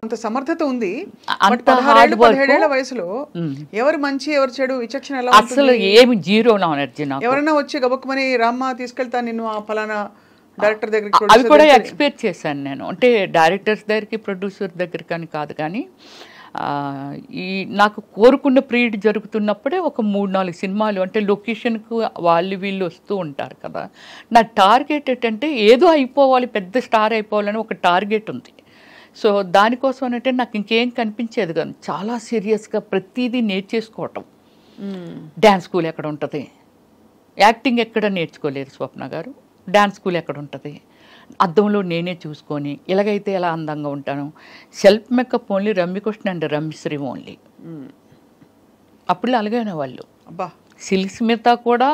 అంత సమర్థత ఉంది. అంత హార్డ్ వర్క్. 17 వయసులో ఎవరు మంచి ఎవరు చెడు విచక్షణ ఎలా ఉంటుంది? అసలు ఏమి జీరో నాలెడ్జ్ నాకు. ఎవరైనా వచ్చి గబుక్కుమని రామ్మ తీసుకెళ్తా నిన్ను ఆ ఫలానా డైరెక్టర్ దగ్గరికి, అవి కూడా ఎక్స్పెక్ట్ చేశాను నేను. అంటే డైరెక్టర్స్ దగ్గరికి, ప్రొడ్యూసర్ దగ్గరికి అని కాదు, కానీ ఈ నాకు కోరుకున్న పీరియడ్ జరుగుతున్నప్పుడే ఒక 3-4 సినిమాలు, అంటే లొకేషన్కు వాళ్ళు వీళ్ళు వస్తూ ఉంటారు కదా. నా టార్గెట్ ఏంటంటే ఏదో అయిపోవాలి, పెద్ద స్టార్ అయిపోవాలని ఒక టార్గెట్ ఉంది. సో దానికోసం అంటే నాకు ఇంకేం కనిపించేది కాదు. చాలా సీరియస్గా ప్రతిదీ నేర్చేసుకోవటం. డ్యాన్స్ స్కూల్ ఎక్కడ ఉంటుంది, యాక్టింగ్ ఎక్కడ నేర్చుకోలేదు స్వప్న గారు. డ్యాన్స్ స్కూల్ ఎక్కడ ఉంటుంది, అద్దంలో నేనే చూసుకొని ఇలాగైతే ఎలా అందంగా ఉంటాను. Self makeup only Ramya Krishna and Ramyasri only. అప్పుడు అలాగైనా వాళ్ళు అబ్బా సిల్క్ స్మిత కూడా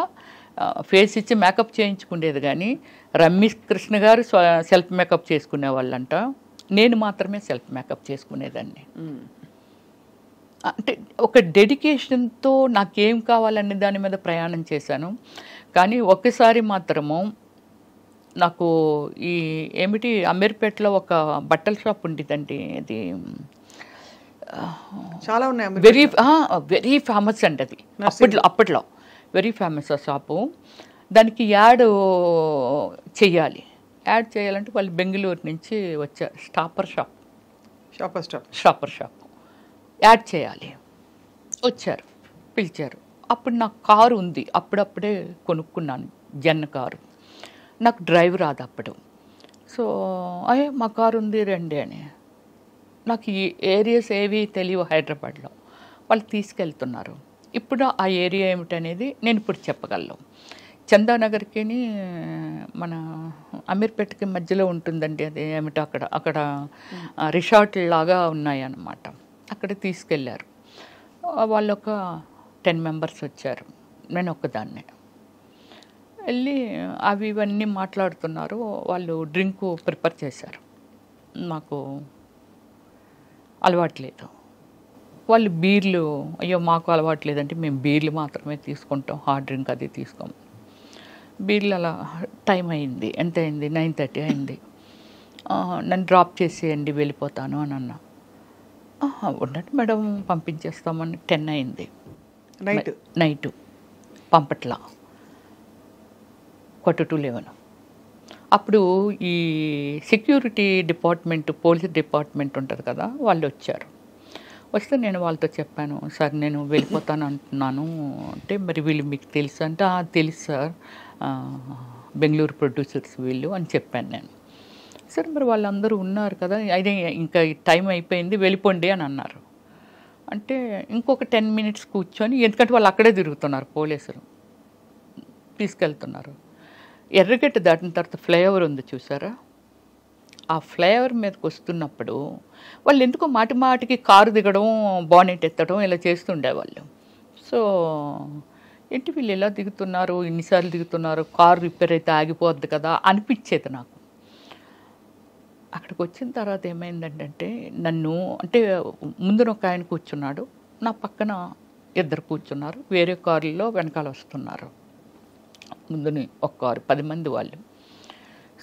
ఫేస్ ఇచ్చి మేకప్ చేయించుకునేది, కానీ రమ్యకృష్ణ గారు సెల్ఫ్ మేకప్ చేసుకునే వాళ్ళంట. నేను మాత్రమే సెల్ఫ్ మేకప్ చేసుకునేదాన్ని. అంటే ఒక డెడికేషన్తో నాకేం కావాలనే దాని మీద ప్రయాణం చేశాను. కానీ ఒక్కసారి మాత్రము నాకు ఈ ఏమిటి అమీర్పేటలో ఒక బట్టల షాప్ ఉండేదండి. అది చాలా ఉన్నాయి, వెరీ ఫేమస్ అండి అది. అప్పట్లో వెరీ ఫేమస్ ఆ షాపు. దానికి యాడ్ చేయాలంటే వాళ్ళు బెంగళూరు నుంచి వచ్చారు. షాపర్ షాప్ యాడ్ చేయాలి వచ్చారు, పిలిచారు. అప్పుడు నాకు కారు ఉంది, అప్పుడప్పుడే కొనుక్కున్నాను జెన్ కారు. నాకు డ్రైవ్ రాదు అప్పుడు. సో మా కారు ఉంది రండి అని. నాకు ఈ ఏరియాస్ ఏవి తెలియవు హైదరాబాద్లో. వాళ్ళు తీసుకెళ్తున్నారు. ఇప్పుడు ఆ ఏరియా ఏమిటనేది నేను ఇప్పుడు చెప్పగలను. చందానగర్కి మన అమీర్పేటకి మధ్యలో ఉంటుందండి. అది ఏమిటో అక్కడ రిసార్ట్ లాగా ఉన్నాయన్నమాట. అక్కడ తీసుకెళ్ళారు. వాళ్ళు ఒక 10 మెంబర్స్ వచ్చారు, నేను ఒక్కదాన్నే. వెళ్ళి అవి ఇవన్నీ మాట్లాడుతున్నారు. వాళ్ళు డ్రింక్ ప్రిపేర్ చేశారు, నాకు అలవాట్లేదు. వాళ్ళు బీర్లు, అయ్యో మాకు అలవాట్లేదంటే మేము బీర్లు మాత్రమే తీసుకుంటాం, హార్డ్ డ్రింక్ అది తీసుకోము. బీర్లు అలా టైం అయింది. ఎంత అయింది? 9:30 అయింది. నన్ను డ్రాప్ చేసేయండి వెళ్ళిపోతాను అని అన్నా. ఉన్నట్టు మేడం పంపించేస్తామని 10 అయింది నైట్. పంపట్లా 10:45. అప్పుడు ఈ సెక్యూరిటీ డిపార్ట్మెంట్, పోలీస్ డిపార్ట్మెంట్ ఉంటుంది కదా, వాళ్ళు వచ్చారు. వస్తే నేను వాళ్ళతో చెప్పాను, సార్ నేను వెళ్ళిపోతాను అంటున్నాను అంటే, మరి వీళ్ళు మీకు తెలుసు అంటే, తెలుసు సార్, బెంగళూరు ప్రొడ్యూసర్స్ వీళ్ళు అని చెప్పాను నేను. సరే మరి వాళ్ళందరూ ఉన్నారు కదా, అయితే ఇంకా టైం అయిపోయింది వెళ్ళిపోండి అని అన్నారు. అంటే ఇంకొక 10 మినిట్స్ కూర్చొని, ఎందుకంటే వాళ్ళు అక్కడే తిరుగుతున్నారు, పోలీసులు తీసుకెళ్తున్నారు. ఎర్రగడ్డ దాటిన తర్వాత ఫ్లైఓవర్ ఉంది చూసారా, ఆ ఫ్లైఓవర్ మీదకి వస్తున్నప్పుడు వాళ్ళు ఎందుకో మాటికి కారు దిగడం, బానెట్ ఎత్తడం ఇలా చేస్తుండేవాళ్ళు. సో ఏంటి వీళ్ళు ఎలా దిగుతున్నారు, ఇన్నిసార్లు దిగుతున్నారు, కారు రిపేర్ అయితే ఆగిపోద్ది కదా అనిపించేది నాకు. అక్కడికి వచ్చిన తర్వాత ఏమైందంటే, నన్ను అంటే ముందున ఒక ఆయన కూర్చున్నాడు, నా పక్కన 2 కూర్చున్నారు, వేరే కారులో వెనకాల వస్తున్నారు. ముందుని ఒక కారు 10 మంది వాళ్ళు.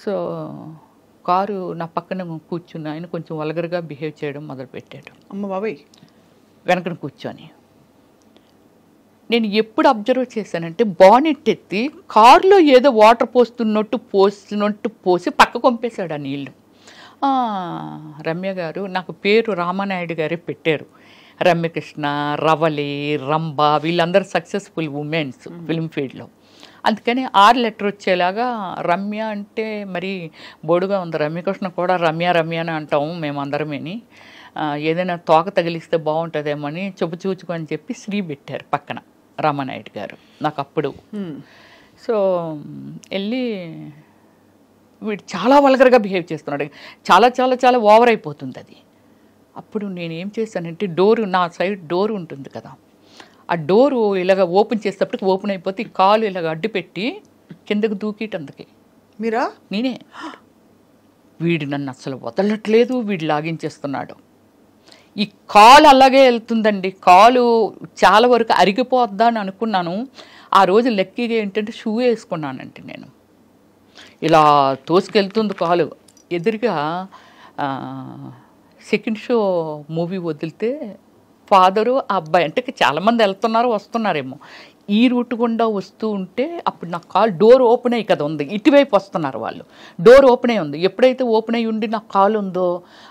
సో కారు నా పక్కన కూర్చున్న ఆయన కొంచెం వల్గర్గా బిహేవ్ చేయడం మొదలుపెట్టాడు. అమ్మ బాబాయ్ వెనకన కూర్చొని. నేను ఎప్పుడు అబ్జర్వ్ చేశానంటే, బానెట్ ఎత్తి కారులో ఏదో వాటర్ పోస్తున్నట్టు పోసి పక్క పంపేశాడు ఆ నీళ్ళు. రమ్య గారు, నాకు పేరు రామానాయుడు గారే పెట్టారు. రమ్యకృష్ణ, రవలి, రంభ వీళ్ళందరూ సక్సెస్ఫుల్ ఉమెన్స్ ఫిల్మ్ ఫీల్డ్లో. అందుకని 6 లెటర్ వచ్చేలాగా రమ్య అంటే మరి బోడుగా ఉంది. రమ్యకృష్ణ కూడా రమ్య అని అంటాము మేమందరమేని. ఏదైనా తోక తగిలిస్తే బాగుంటుందేమని చూచుకొని చెప్పి శ్రీ పెట్టారు పక్కన రామానాయుడు గారు నాకు అప్పుడు. సో వెళ్ళి వీడు చాలా వల్గర్గా బిహేవ్ చేస్తున్నాడు, చాలా చాలా చాలా ఓవర్ అయిపోతుంది అది. అప్పుడు నేనేం చేశానంటే, నా సైడ్ డోర్ ఉంటుంది కదా, ఆ డోరు ఇలాగ ఓపెన్ చేసేటప్పటికి ఓపెన్ అయిపోతే ఈ కాలు ఇలాగ అడ్డు పెట్టి కిందకు దూకిటందుకే. మీరా? నేనే. వీడు నన్ను అసలు వదలట్లేదు, వీడు లాగించేస్తున్నాడు. ఈ కాలు అలాగే వెళ్తుందండి, కాలు చాలా వరకు అరిగిపోద్దా అని అనుకున్నాను. ఆ రోజు లక్కీగా ఏంటంటే షూ వేసుకున్నానంటే, నేను ఇలా తోసుకెళ్తుంది కాలు. ఎదురుగా సెకండ్ షో మూవీ వదిలితే ఫాదరు ఆ అబ్బాయి అంటే చాలామంది వెళ్తున్నారు వస్తున్నారేమో, ఈ రూట్ గుండా వస్తూ ఉంటే అప్పుడు నా కాల్ డోర్ ఓపెన్ అయ్యి కదా ఉంది, ఇటువైపు వస్తున్నారు వాళ్ళు, డోర్ ఓపెన్ అయ్యి ఉంది. ఎప్పుడైతే ఓపెన్ అయ్యి ఉండి నా కాల్ ఉందో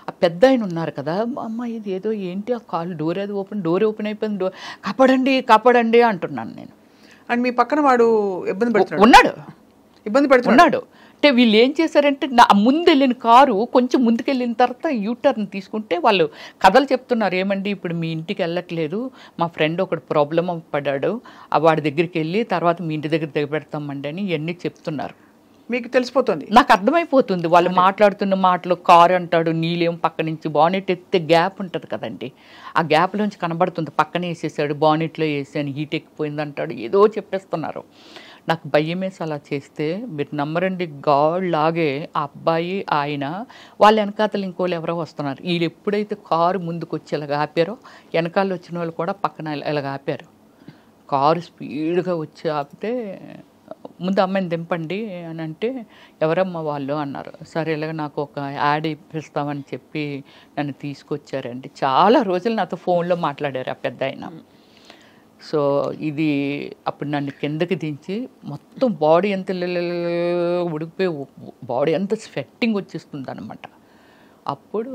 ఆ పెద్ద ఆయన ఉన్నారు కదా, అమ్మ ఇది ఏదో ఏంటి ఆ కాల్ డోర్ అది డోర్ ఓపెన్ అయిపోయింది, డోర్ కాపాడండి కాపాడండి అంటున్నాను నేను. అండ్ మీ పక్కన వాడు ఇబ్బంది పెడుతున్నాడు, ఉన్నాడు, ఇబ్బంది పెడుతున్నాడు. అంటే వీళ్ళు ఏం చేశారంటే నా ముందు వెళ్ళిన కారు కొంచెం ముందుకెళ్ళిన తర్వాత యూటర్న్ తీసుకుంటే వాళ్ళు కథలు చెప్తున్నారు, ఏమండి ఇప్పుడు మీ ఇంటికి వెళ్ళట్లేదు, మా ఫ్రెండ్ ఒకడు ప్రాబ్లం పడ్డాడు, వాడి దగ్గరికి వెళ్ళి తర్వాత మీ ఇంటి దగ్గర దిగబెడతామండి అని ఇవన్నీ చెప్తున్నారు. మీకు తెలిసిపోతుంది, నాకు అర్థమైపోతుంది వాళ్ళు మాట్లాడుతున్న మాటలు. కారు అంటాడు, నీళ్ళేం పక్క నుంచి బానెట్ ఎత్తే గ్యాప్ ఉంటుంది కదండి, ఆ గ్యాప్లోంచి కనబడుతుంది, పక్కనే వేసేసాడు, బానెట్లో వేసాను హీట్ ఎక్కిపోయింది అంటాడు, ఏదో చెప్పేస్తున్నారు. నాకు భయం వేసి అలా చేస్తే మీరు నమ్మరండి, గాడ్ లాగే ఆ అబ్బాయి ఆయన వాళ్ళ వెనకాతలు ఇంకోళ్ళు ఎవరో వస్తున్నారు. వీళ్ళు ఎప్పుడైతే కారు ముందుకు వచ్చి ఇలాగ ఆపారో వెనకాల వచ్చిన వాళ్ళు కూడా పక్కన ఇలాగ ఆపారు. కారు స్పీడ్గా వచ్చి ఆపితే ముందు అమ్మాయిని దింపండి అని అంటే ఎవరమ్మా వాళ్ళు అన్నారు. సరే ఇలాగ నాకు ఒక యాడ్ ఇప్పిస్తామని చెప్పి నన్ను తీసుకొచ్చారండి. చాలా రోజులు నాతో ఫోన్లో మాట్లాడారు ఆ పెద్ద ఆయన. సో ఇది అప్పుడు నన్ను కిందకి దించి మొత్తం బాడీ ఎంత ఉడికిపోయి బాడీ అంతా స్వెట్టింగ్ వచ్చేస్తుంది అనమాట. అప్పుడు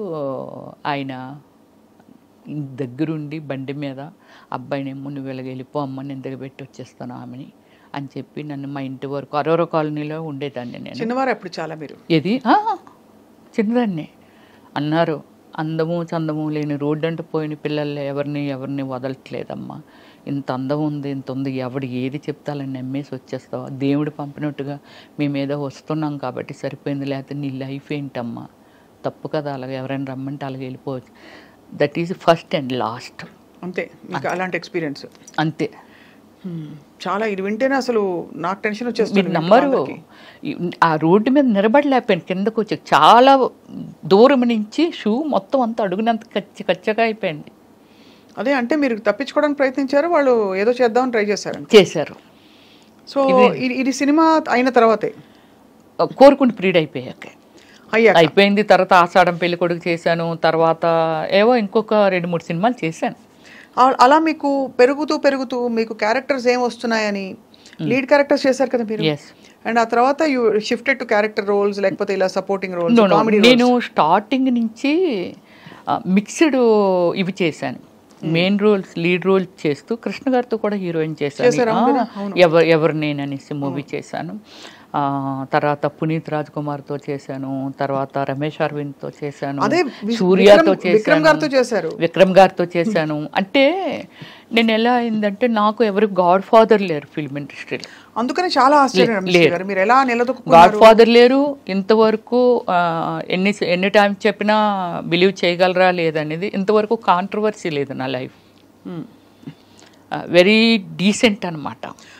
ఆయన దగ్గరుండి బండి మీద అబ్బాయినేమో నువ్వు ఇలాగ వెళ్ళిపో అమ్మ, నేను దిగబెట్టి వచ్చేస్తాను ఆమెని అని చెప్పి నన్ను మా ఇంటి వరకు అరోరా కాలనీలో ఉండేదాన్ని నేను. చిన్నవారు అప్పుడు చాలా మీరు ఏది చిన్నదాన్ని అన్నారు. అందము చందము లేని రోడ్డు అంటే పోయిన పిల్లల్ని ఎవరిని వదలట్లేదమ్మా, ఇంత అందం ఉంది ఇంత ఉంది, ఎవడు ఏది చెప్తాలని నమ్మేసి వచ్చేస్తావు, దేవుడు పంపినట్టుగా మేము ఏదో వస్తున్నాం కాబట్టి సరిపోయింది, లేకపోతే నీ లైఫ్ ఏంటమ్మా, తప్పు కదా, అలాగే ఎవరైనా రమ్మంటే అలాగే వెళ్ళిపోవచ్చు. That is first and last. అంతే, మీకు అలాంటి ఎక్స్పీరియన్స్ అంతే. చాలా ఇది వింటేనే అసలు నాకు టెన్షన్ వచ్చేస్తుంది. మీరు నమ్మరు, ఆ రోడ్డు మీద నిలబడలేకపోయాను, కిందకు వచ్చి చాలా దూరం నుంచి షూ మొత్తం అంతా అడుగునంత కచ్చగా అయిపోయింది. అదే అంటే మీరు తప్పించుకోవడానికి ప్రయత్నించారు, వాళ్ళు ఏదో చేద్దామని ట్రై చేశారు. సో ఇది సినిమా అయిన తర్వాతే కోరుకుంటూ ప్రీడ్ అయిపోయింది. తర్వాత ఆషాఢం పెళ్లి కొడుకు చేశాను, తర్వాత ఏవో ఇంకొక 2-3 సినిమాలు చేశాను. అలా మీకు పెరుగుతూ మీకు క్యారెక్టర్స్ ఏం వస్తున్నాయని లీడ్ క్యారెక్టర్స్ చేశారు కదా మీరు. అండ్ ఆ తర్వాత you shifted to character roles, లేకపోతే ఇలా సపోర్టింగ్ రోల్స్? నేను స్టార్టింగ్ నుంచి మిక్స్డ్ ఇవి చేశాను, మెయిన్ రోల్స్ లీడ్ రోల్ చేస్తూ కృష్ణ గారితో కూడా హీరోయిన్ చేశాను. ఎవరు నేననేసి మూవీ చేశాను. తర్వాత పునీత్ రాజ్ కుమార్తో చేశాను, తర్వాత రమేష్ అరవింద్తో చేశాను, సూర్యతో చేశాను, విక్రమ్ గారితో చేశాను. అంటే నేను ఎలా అయిందంటే నాకు ఎవరు గాడ్ ఫాదర్ లేరు ఫిల్మ్ ఇండస్ట్రీలో, అందుకని చాలా గాడ్ ఫాదర్ లేరు. ఇంతవరకు ఎన్ని టైమ్స్ చెప్పినా బిలీవ్ చేయగలరా లేదనేది ఇంతవరకు కాంట్రవర్సీ లేదు నా లైఫ్. వెరీ డీసెంట్ అనమాట.